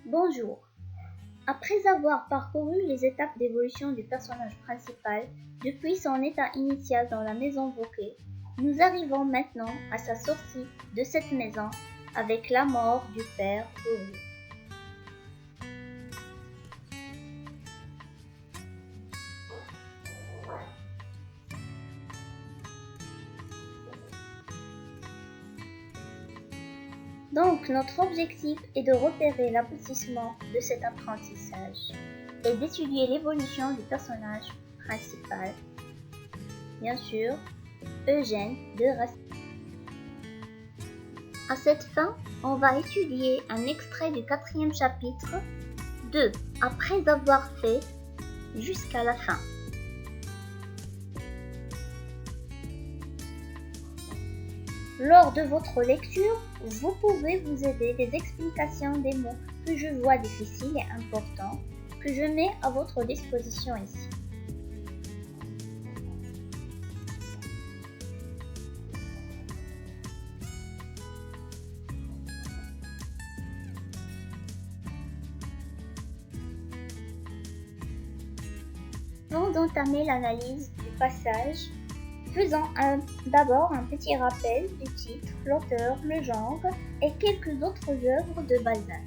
Bonjour. Après avoir parcouru les étapes d'évolution du personnage principal depuis son état initial dans la maison Bouquet, nous arrivons maintenant à sa sortie de cette maison avec la mort du père Goriot. Donc notre objectif est de repérer l'aboutissement de cet apprentissage et d'étudier l'évolution du personnage principal, bien sûr, Eugène de Racine. À cette fin, on va étudier un extrait du 4e chapitre de Après avoir fait jusqu'à la fin. Lors de votre lecture, vous pouvez vous aider des explications des mots que je vois difficiles et importants que je mets à votre disposition ici. Avant d'entamer l'analyse du passage, faisons d'abord un petit rappel du titre, l'auteur, le genre et quelques autres œuvres de Balzac.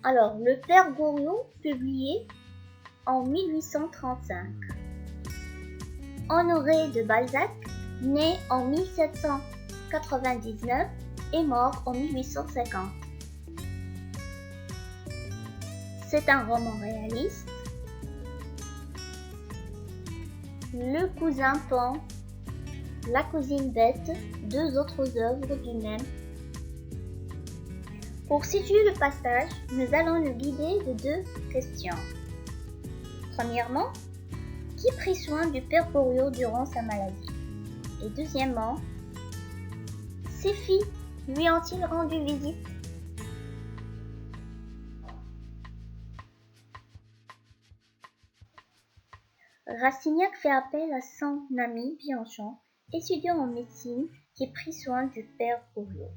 Alors, le père Goriot, publié en 1835. Honoré de Balzac, né en 1799 et mort en 1850. C'est un roman réaliste. Le cousin Pan, la cousine Bête, deux autres œuvres du même. Pour situer le passage, nous allons nous guider de deux questions. Premièrement, qui prit soin du père Goriot durant sa maladie? Et deuxièmement, ses filles lui ont-ils rendu visite? Rastignac fait appel à son ami Bianchon, étudiant en médecine, qui prit soin du père Goriot.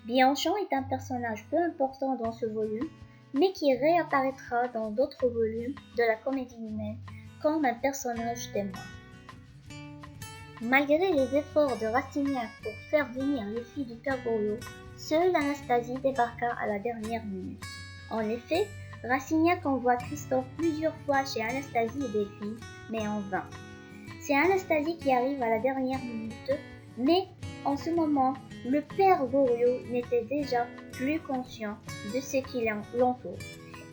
Bianchon est un personnage peu important dans ce volume, mais qui réapparaîtra dans d'autres volumes de la Comédie humaine comme un personnage témoin. Malgré les efforts de Rastignac pour faire venir les filles du père Goriot, seule Anastasie débarqua à la dernière minute. En effet, Rastignac envoie Christophe plusieurs fois chez Anastasie et Delphine, mais en vain. C'est Anastasie qui arrive à la dernière minute, mais en ce moment, le père Goriot n'était déjà plus conscient de ce qui l'entoure.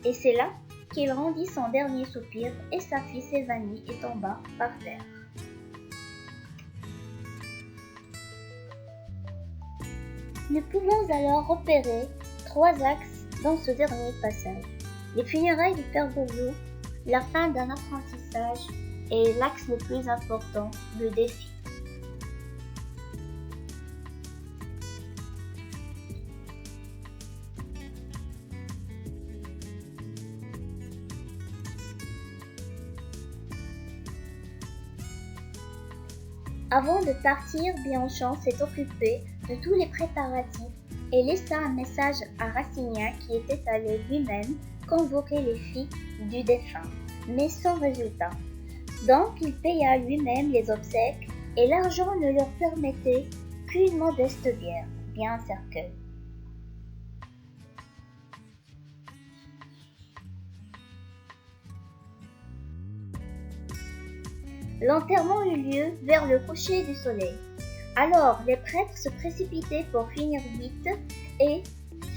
Et c'est là qu'il rendit son dernier soupir et sa fille s'évanouit et tomba par terre. Nous pouvons alors repérer trois axes dans ce dernier passage. Les funérailles du père Goriot, la fin d'un apprentissage et l'axe le plus important, le défi. Avant de partir, Bianchon s'est occupé de tous les préparatifs et laissa un message à Rastignac qui était allé lui-même convoquer les filles du défunt, mais sans résultat. Donc il paya lui-même les obsèques et l'argent ne leur permettait qu'une modeste bière, bien un cercueil. L'enterrement eut lieu vers le coucher du soleil. Alors les prêtres se précipitaient pour finir vite et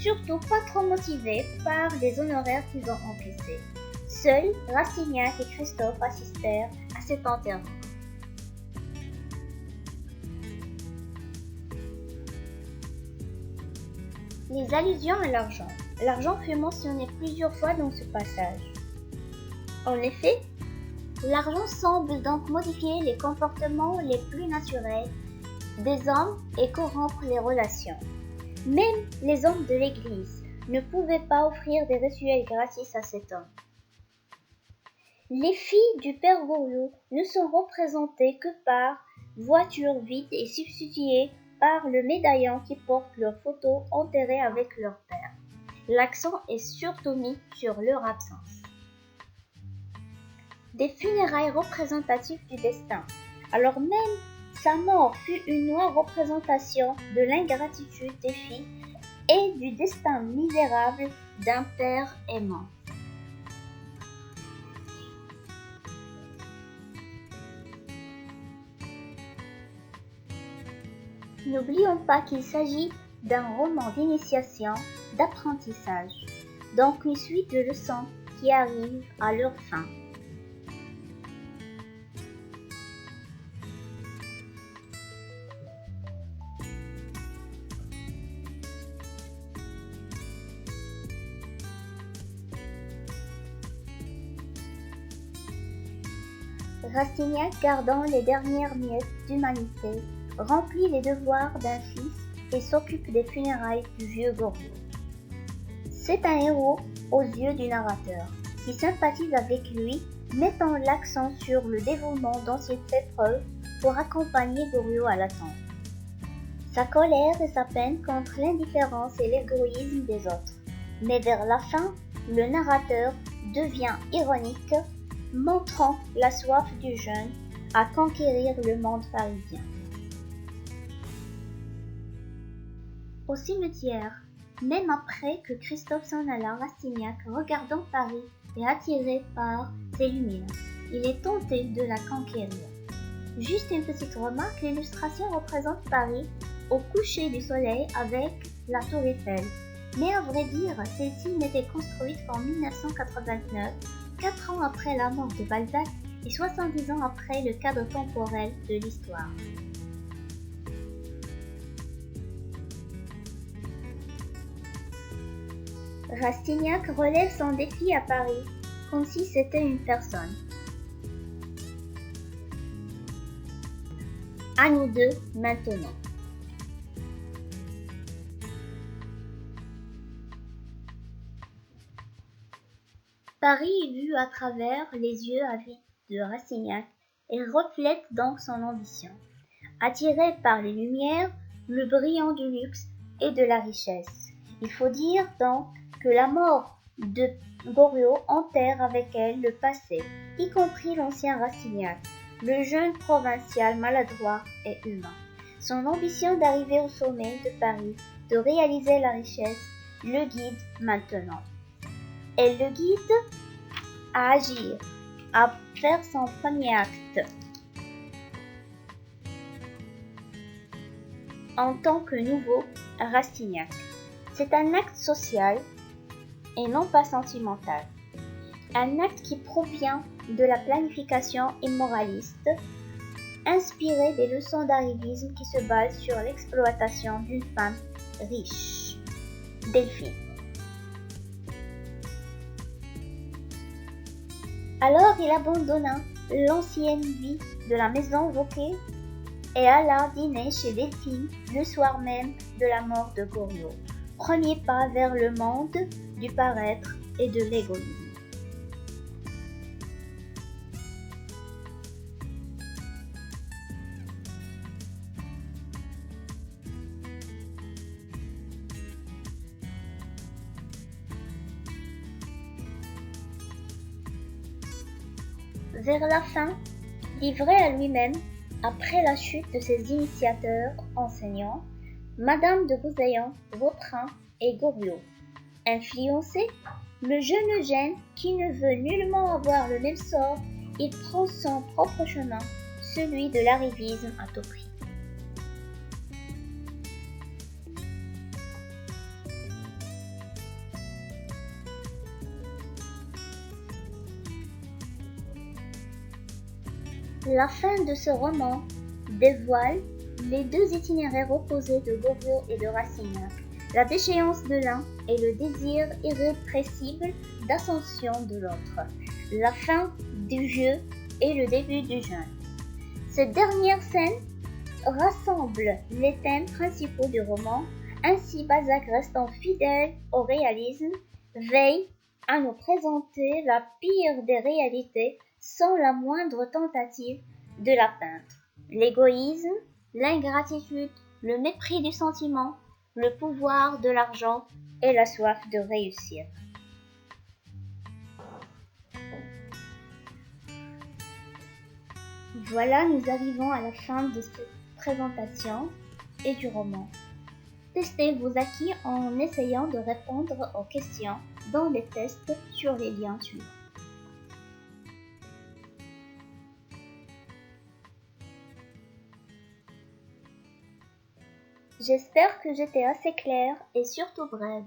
surtout pas trop motivés par les honoraires qu'ils ont encaissés. Seuls Rastignac et Christophe assistèrent à cet enterrement. Les allusions à l'argent. L'argent fut mentionné plusieurs fois dans ce passage. En effet, l'argent semble donc modifier les comportements les plus naturels des hommes et corrompre les relations. Même les hommes de l'Église ne pouvaient pas offrir des rituels gratis à cet homme. Les filles du père Goriot ne sont représentées que par voitures vides et substituées par le médaillon qui porte leur photo enterrée avec leur père. L'accent est surtout mis sur leur absence. Des funérailles représentatives du destin. Alors même sa mort fut une noire représentation de l'ingratitude des filles et du destin misérable d'un père aimant. N'oublions pas qu'il s'agit d'un roman d'initiation, d'apprentissage, donc une suite de leçons qui arrivent à leur fin. Rastignac, gardant les dernières miettes d'humanité, remplit les devoirs d'un fils et s'occupe des funérailles du vieux Goriot. C'est un héros aux yeux du narrateur, qui sympathise avec lui, mettant l'accent sur le dévouement dont il fait preuve pour accompagner Goriot à la tombe. Sa colère et sa peine contre l'indifférence et l'égoïsme des autres. Mais vers la fin, le narrateur devient ironique, montrant la soif du jeune à conquérir le monde parisien. Au cimetière, même après que Christophe s'en alla, Rastignac, regardant Paris et attiré par ses lumières, il est tenté de la conquérir. Juste une petite remarque, l'illustration représente Paris au coucher du soleil avec la tour Eiffel. Mais à vrai dire, celle-ci n'était construite qu'en 1989, 4 ans après la mort de Balzac et 70 ans après le cadre temporel de l'histoire. Rastignac relève son défi à Paris, comme si c'était une personne. À nous deux, maintenant. Paris est vu à travers les yeux avides de Rastignac et reflète donc son ambition. Attiré par les lumières, le brillant du luxe et de la richesse. Il faut dire donc que la mort de Goriot enterre avec elle le passé, y compris l'ancien Rastignac, le jeune provincial maladroit et humain. Son ambition d'arriver au sommet de Paris, de réaliser la richesse, le guide maintenant. Elle le guide à agir, à faire son premier acte. En tant que nouveau Rastignac. C'est un acte social et non pas sentimental. Un acte qui provient de la planification immoraliste, inspiré des leçons d'arrivisme qui se basent sur l'exploitation d'une femme riche. Delphine. Alors il abandonna l'ancienne vie de la maison Vauquer et alla dîner chez Delphine le soir même de la mort de Goriot. Premier pas vers le monde du paraître et de l'égoïsme. Vers la fin, livré à lui-même, après la chute de ses initiateurs enseignants, Madame de Gouzaillon, Vautrin et Goriot. Influencé, le jeune Eugène, qui ne veut nullement avoir le même sort, il prend son propre chemin, celui de l'arrivisme à tout prix. La fin de ce roman dévoile les deux itinéraires opposés de Goriot et de Rastignac, la déchéance de l'un et le désir irrépressible d'ascension de l'autre, la fin du vieux et le début du jeune. Cette dernière scène rassemble les thèmes principaux du roman, ainsi Balzac restant fidèle au réalisme, veille à nous présenter la pire des réalités sans la moindre tentative de la peindre. L'égoïsme, l'ingratitude, le mépris du sentiment, le pouvoir de l'argent et la soif de réussir. Voilà, nous arrivons à la fin de cette présentation et du roman. Testez vos acquis en essayant de répondre aux questions dans les tests sur les liens suivants. J'espère que j'étais assez claire et surtout brève.